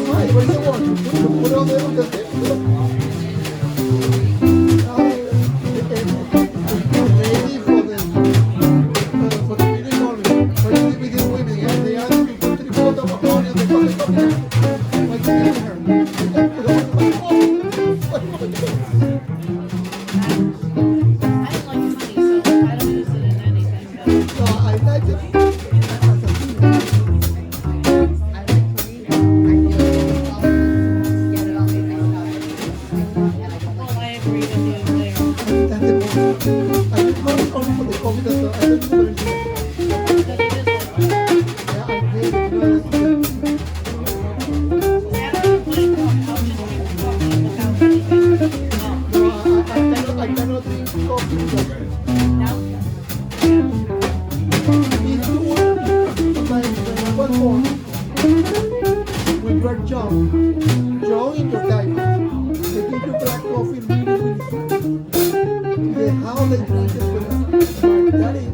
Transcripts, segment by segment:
Right, what do you want? Put on the lady for the meeting only. For you with these women, and they ask you put 3 quarters of onion, they put the coffee. What's the her? I don't like honey, so I don't use it in anything. No, I like it as a sweetener. I like honey. I feel get it on my face and I don't Well, like I agree with you there. That's the point. I just want it only for the coffee. That's all. I don't do it. But it is like, Yeah, I hate it. I don't know what it called. I'll just drink coffee without anything. No, I cannot drink coffee without it. No? If you want, like when I was born, when you are young in your diaper, they give you black coffee really, really sweet. How they drink it with my daddy,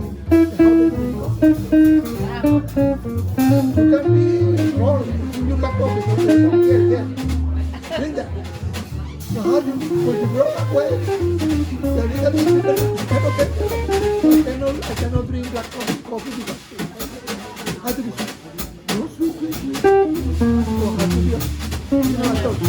how they drink coffee. You can be wrong, give you black coffee, but they don't care, yeah. Drink that. So how do you, when you grow up well, there is a difference. I cannot drink black coffee because it has to be sweet. No sweet, sweet, sweet. So it has to be, I told you.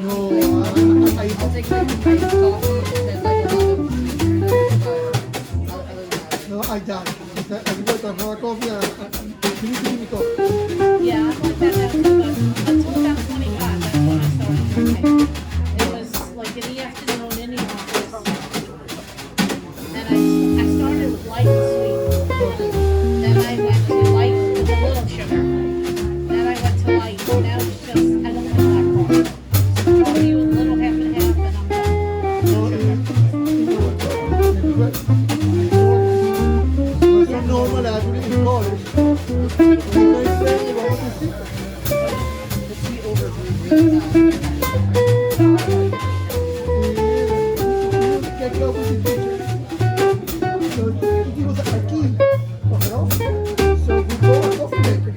No, I'll take like iced coffee and then like a lot of sweetener, but other than that. no, I die. I go to have a coffee and you need to give me coffee. Yeah, I'm like that now, but until about 25, that's when I started drinking. It was like in the afternoon in the office. And I started with light and sweet. Then I went to light with a little sugar. Then I went to light. Now it's just, I don't like black coffee. So I'll use a little half and half and I'm done. No, it's not normal actually in college. My friend about to see. The tea overbrewed right Get up with the teacher. So he was a key of an office. So we go to coffee maker.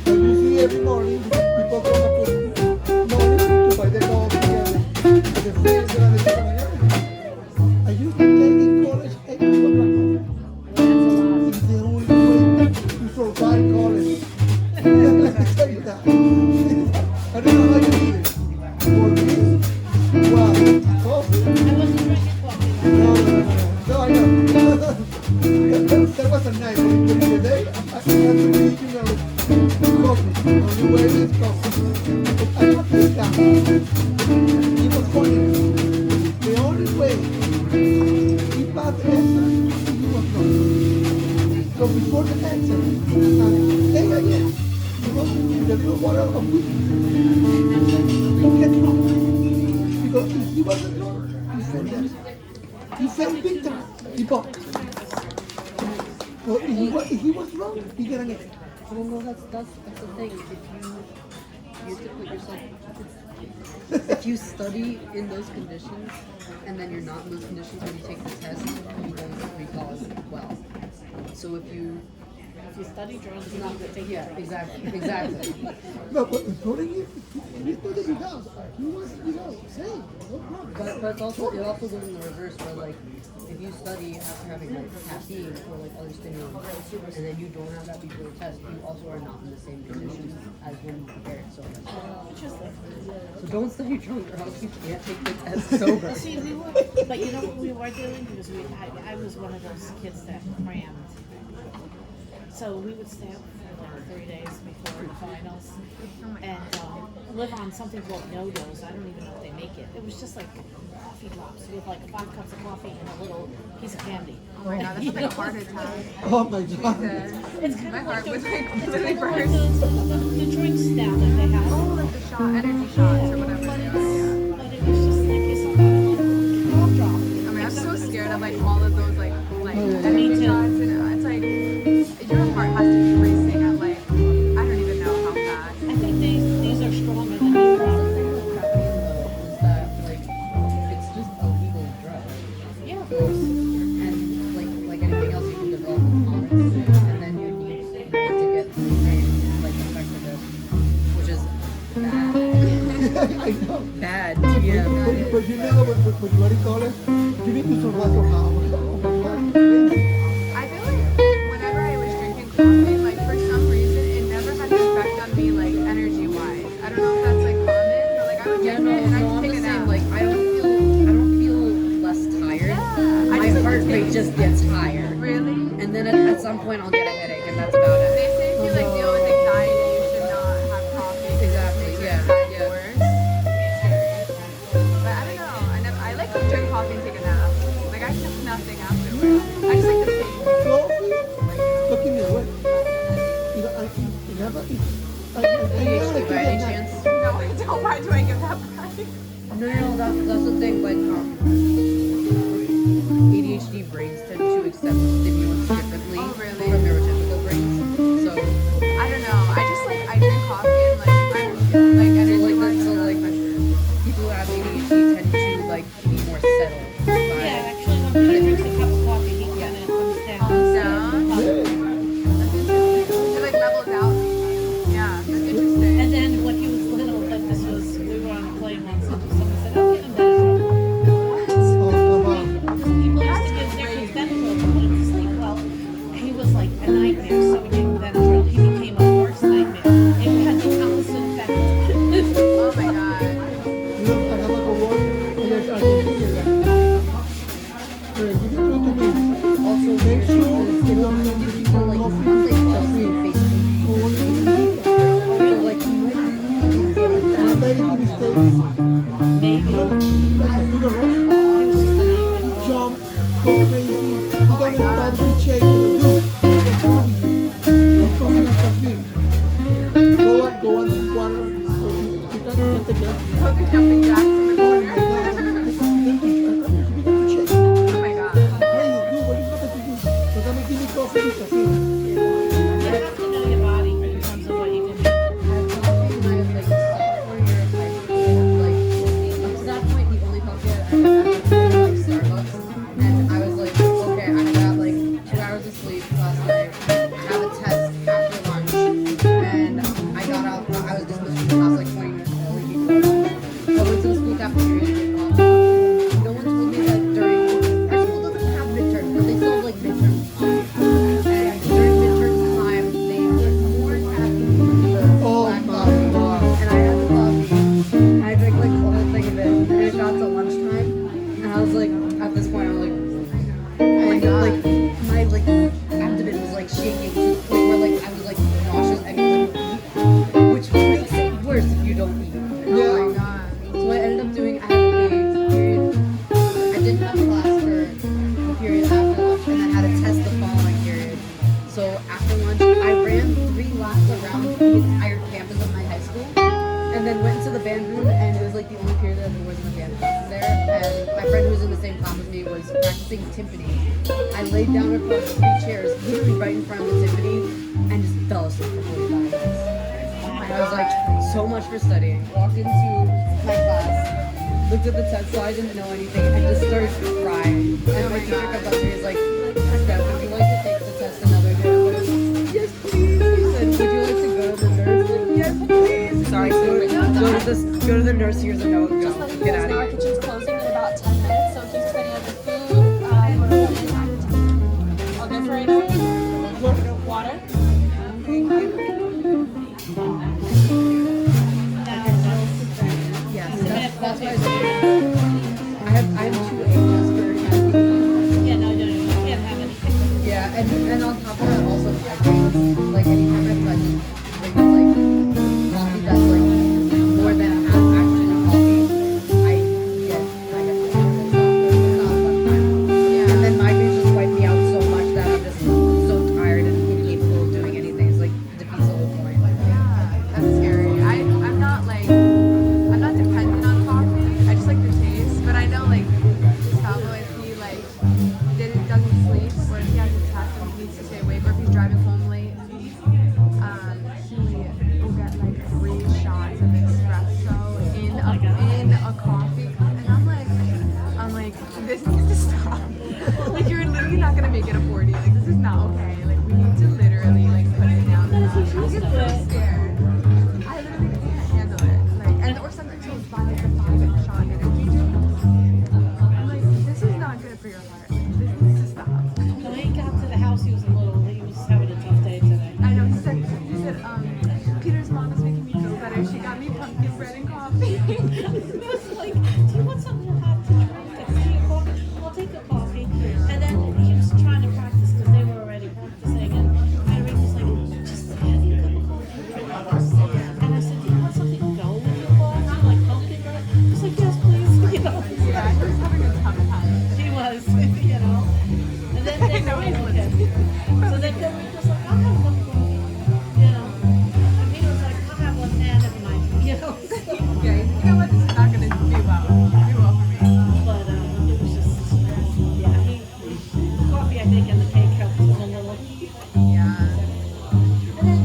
And you see every morning people come up with money to buy the coffee and the friends and the chicken and everything. I used to take in college 8 black coffee. It's the only way to survive college. Let me tell you that. I don't know how you did it. For me, well, coffee. I wasn't drinking coffee. No, I know. There was a night during the day. I had to be, coffee. Only way is coffee. I got this down. It was funny. The only way he passed the exam, he was wrong. So before the exam, at 8 a.m., the little water of wheat, he get wrong. Because if he wasn't wrong, he felt that. He felt victim. He bought. But if he was wrong, he get an extra. Well, no, that's the thing. If you have to put yourself, if you study in those conditions and then you're not in those conditions when you take the test, you don't recall as well. So if you study drugs, you're not not going to take yeah, it. exactly. No, but the problem is, he thought that he was, same, no problem. But it also goes in the reverse where like if you study after having like caffeine or like other stimulants and then you don't have that before the test, you also are not in the same conditions as when you prepare it sober. Interesting. So don't study drunk or else you can't take the test sober. Well, see, but you know what we were doing? Because I was one of those kids that crammed. So we would stay up for like 3 days before the finals and live on something called no-dos. I don't even know if they make it. It was just like coffee drops with like 5 cups of coffee and a little piece of candy. Oh my god, that's like a heart attack. Oh my God. It's kind My of heart like would the, like it's literally kind of like burst. the drinks now that they have. Oh, like the shot, energy shots or whatever. But Yeah. but it was just like it's some kind of like cough drop. I mean, I'm so scared of like all of those like Me energy too. shots, and it's like your heart has to be racing at like I don't even know how fast. I think these are stronger than you The are. thing with caffeine though is that like it's just a legal drug. course. And like anything else, you can develop a tolerance, and then you need to get the same like effect of it, which is bad. I know. Bad. Yeah. But you know what you already call it? You need to survive for hours. Oh my God. I feel like whenever I was drinking coffee, like for some reason, it never had an effect on me, like energy wise. I don't know if that's like common, but like I would Yeah, drink no, it and I no, just I'm take the a same. nap. Like I don't feel less tired. Yeah. I My just, like, heart the rate taste. just gets higher, Really? and then at some point I'll get a headache, and that's about They it. say if you like deal with anxiety, you should not have coffee. 'Cause it Exactly, makes your yeah, anxiety yeah. worse. But I don't know. I like to drink coffee and take a nap. Like I feel nothing afterwards. I just like the taste. Coffee, look in the way. You know, I never eat. I never ADHD like by to any get chance? No, I don't. Why do I give that price? No, that's the thing. Like ADHD brains tend to accept stimulants differently Oh, really? from neurotypical brains. So I don't know. I drink coffee and like I'm like energy wise. so like people who have ADHD tend to like be more settled. Yeah, actually, when he drinks a cup of coffee, he kind of comes down. Calms down. Yeah. It like levels out. Yeah, that's interesting. And then when he was little, like this was, we were on a plane once, and someone said, "Oh, give him Benadryl." Oh, come on. People used to give their kids Benadryl to put him to sleep. Well, he was like a nightmare, so we gave him Benadryl. He became a worse nightmare. It had the opposite effect. Oh my god. You know, I have a coworker, and there's Argentina. If you go to me, Also, make sure you you don't don't have have people like once they fall asleep Facebook. So like you might I'm making mistakes. Maybe. Like a little rock. He was just a nightmare. Jump, go crazy. You don't stop to check the loop. Go on the water. You can't get the gun. Put the jumping jacks in the Oh corner. my God. You got to check. Oh my god. Hey, do what you got to do. So let me give you coffee. You have to know your body in terms of what you can do. To that point, the only coffee I ever had was like Starbucks, and I was like, okay, I got like 2 hours of sleep last night. I have a test after lunch, and I got out. I was dismissed from the house like 20 minutes early before lunch. So I went to the school cafeteria to get coffee. No one told me that during our school doesn't have midterms, but they still have like midterms. And during midterms time, they put more caffeine in the Oh black my coffee. God. And I had the coffee. I drank like the whole thing of it. And it got to lunchtime. And I was like, at this point, I'm like, my like abdomen was like shaking to the point where like I was like nauseous and couldn't eat, which makes it worse if you don't eat. Oh my god. So what I ended up doing, I had a period. I didn't have class for the period after lunch, and then had a test the following period. So after lunch, I ran 3 laps around the entire campus of my high school, and then went to the band room, and it was like the only period that there wasn't a band class there. And my friend who was in the same class with me was practicing timpani. I laid down across 3 chairs, literally right in front of the timpani, and just fell asleep for 45 minutes. And I was like, so much for studying. Walked into my class, looked at the test, so I didn't know anything, and just started crying. And my teacher comes up to me and is like, Steph, would you like to take the test another day? I was like, yes, please. He said, would you like to go to the nurse? Like, yes, please. Sorry, go to the nurse, here's a note, go, Letting you get guys out know our of here. kitchen's closing in about 10 minutes, so if there's any other food, I'll go for it. Water. Yes, that's why I'm too anxious for caffeine. Yeah, no, you can't have anything. Yeah, and on top of that, also migraines. Like anytime I try to drink like coffee that's like more than half actually coffee, I to stop. Like you're literally not gonna make it a 40. Like this is not okay. Like we need to literally like put it down. I get so scared. I literally can't handle it. Like and or sometimes he'll buy like the 5 shot energy drinks. I'm like, this is not good for your heart. Like, this needs to stop. When he got to the house, he was having a tough day today. I know he said Peter's mom is making me feel better. She got me pumpkin bread and coffee. He was like, do you want something hot to drink? I said, "Yeah, coffee. I'll take a coffee." And then he was trying to practice because they were already practicing. And Irene was like, just have you a cup of coffee? And I said, do you want something to go with your coffee? Like pumpkin bread? He was like, yes, please. You know? Yeah, he was having a tough time. He was, you know. And then they know he's were okay. So then Billy was like, I'll have one coffee. You know. And he was like, I'll have one and never mind. You know. Yeah, you know what? This is not gonna do well. Do well for me. But it was just, yeah, the coffee, I think, and the cake helped him a little. Yeah. And then,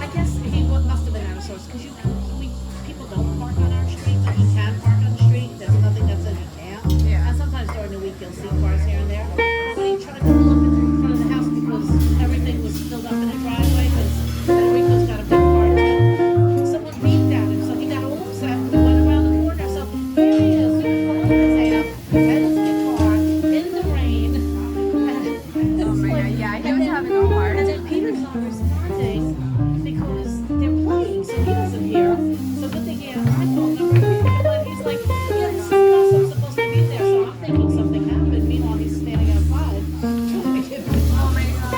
I guess must have been out of sorts, because people don't park on our street, but you can park on the street. There's nothing that says you can't. Yeah. And sometimes during the week, you'll see cars here and there. But when he tried to pull up in front of the house because everything was filled up in the driveway, because Enrico's got a big car too, someone beeped at him, so he got all upset and went around the corner. So here he is, pulling his hand, red as a car, in the rain. And Oh my god, yeah, he was having a hard and then Peter's not responding because they're playing, so he doesn't hear. So good thing he had my phone number. But he's like, yeah, this is Gus, I'm supposed to be there. So I'm thinking something happened. Meanwhile, he's standing outside trying to get me. Oh my god.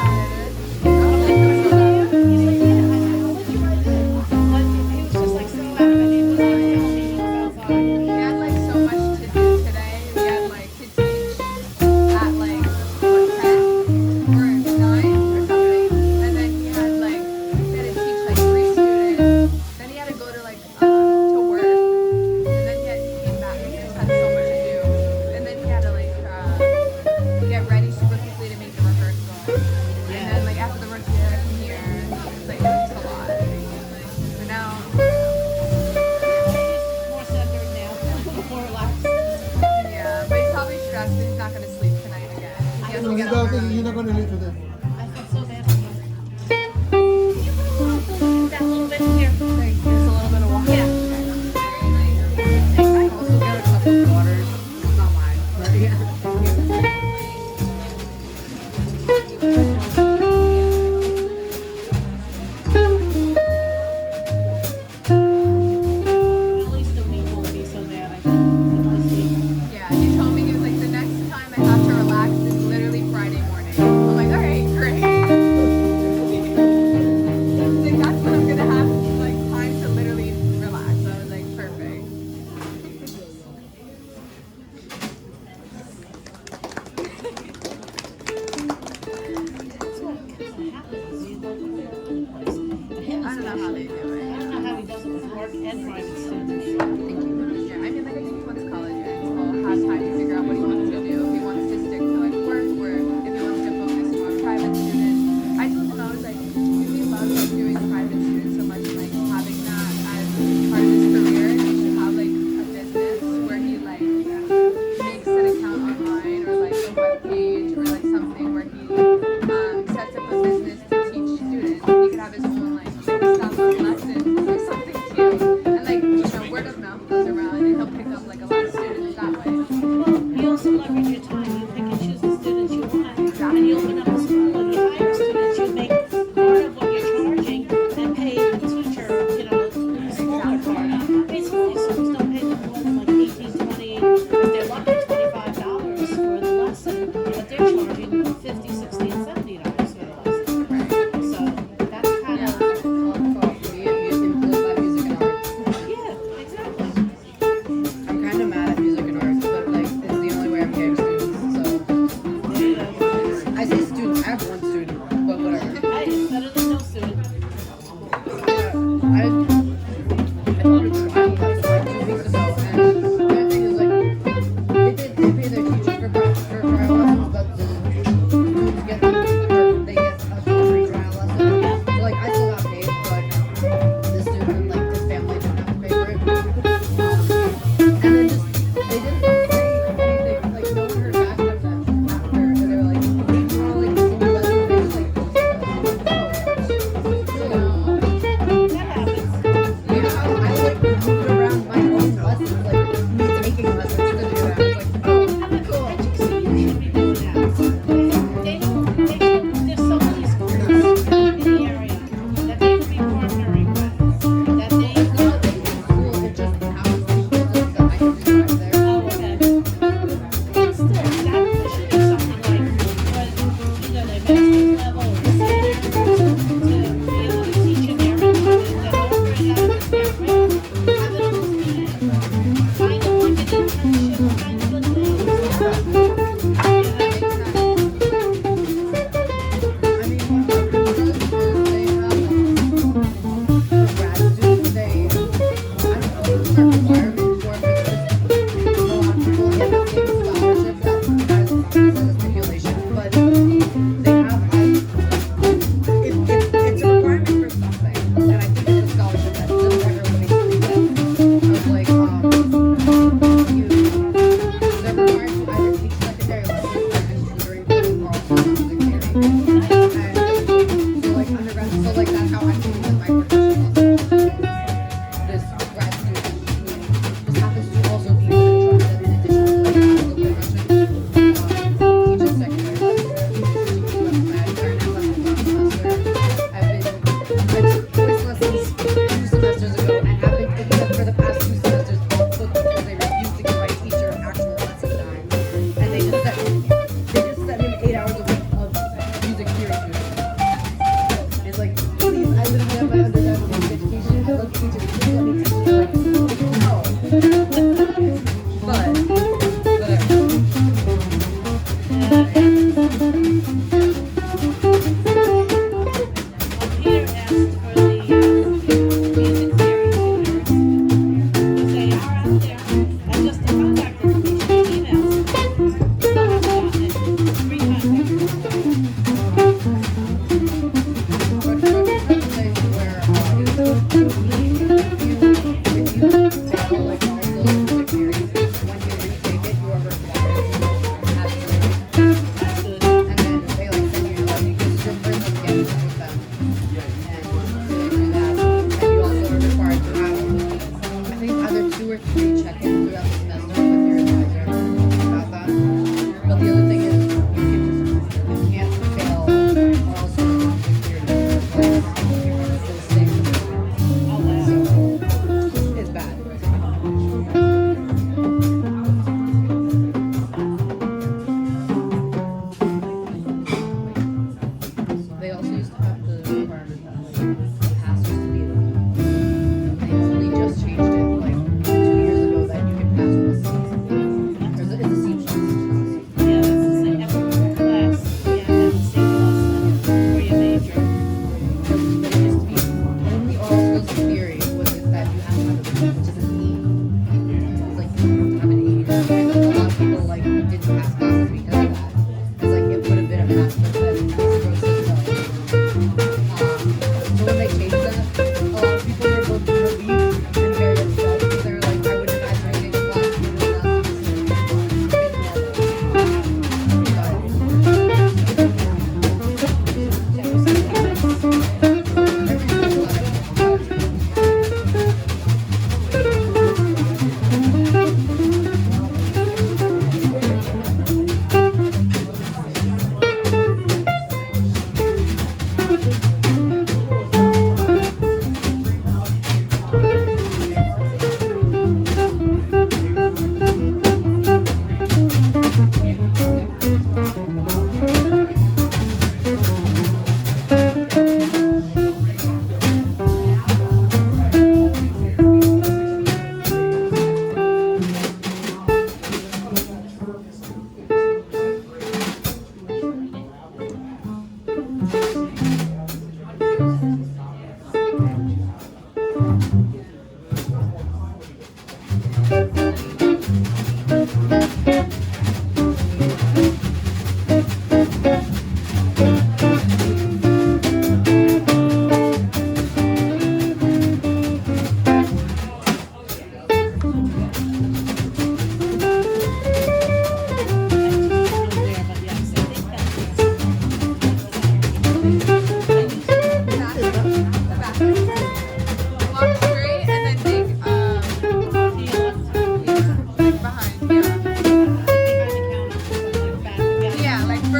He's like, yeah, I'll let you right in. But he was just like so adamant. He was like, telling me he was outside. We had like so much to do today. We had like to teach at like what, 10 or 9 or something. And then he had to teach like 3 students. Then he had to go to to work. And then he came back and just had so much to do. And then he had to get ready super quickly to make the rehearsal. And then after the rehearsal he had to come here. It was just a lot. So now He's more centered now, more relaxed. yeah, but he's probably stressed that he's not gonna sleep tonight again. He has to get up early. You're not going to live today. I felt so bad for him. Can you put a little that little bit here? Just a little bit of water. Yeah. I also got a cup of water. It's not mine, but yeah. At least the week won't be so bad, I think. Unless he- Yeah, he told me he was like, the next time I have to relax is literally Friday morning. I'm like, all right, great. He's like, that's when I'm gonna have time to literally relax. I was like, perfect. That's what happens. You go all over the place. But him I don't know how they do I it. don't know how he does it with work and private students. Yeah, I mean, I think he wants college and he'll have time to figure out what he wants to do. If he wants to stick to work or if he wants to focus more on private students. I told him, I was like, he loves doing private students so much, and having that as part of his career. He should have a business where he makes an account online or a web page or something where he sets up a business to teach students. He could have his own stuff lessons or something too. And word of mouth goes around and he'll pick up a lot of students that way. Well, you also leverage your time. You pick and choose the students you want. And you open up a school and you hire students. You make part of what you're charging and pay the teacher, a smaller part. Basically, schools don't pay them more than $18, $20, if they're lucky, $25 for the lesson. But they're charging $50, $60, and $70 for the lesson. So that's kind of, yeah, exactly. I'm kind of mad at music and arts, but it's the only way I'm getting students. So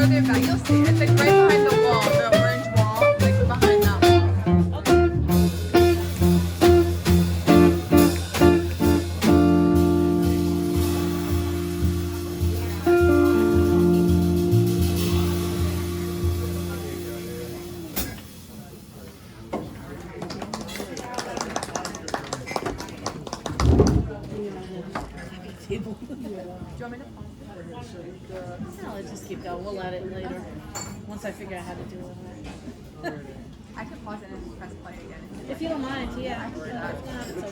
further back, you'll see. It's like right behind the wall, the orange wall, like behind that wall. Okay. Table. Do you want me to pause? No, let's just keep going. We'll let it later. Once I figure out how to do it. I could pause it and press play again. If you don't mind, yeah. It's okay.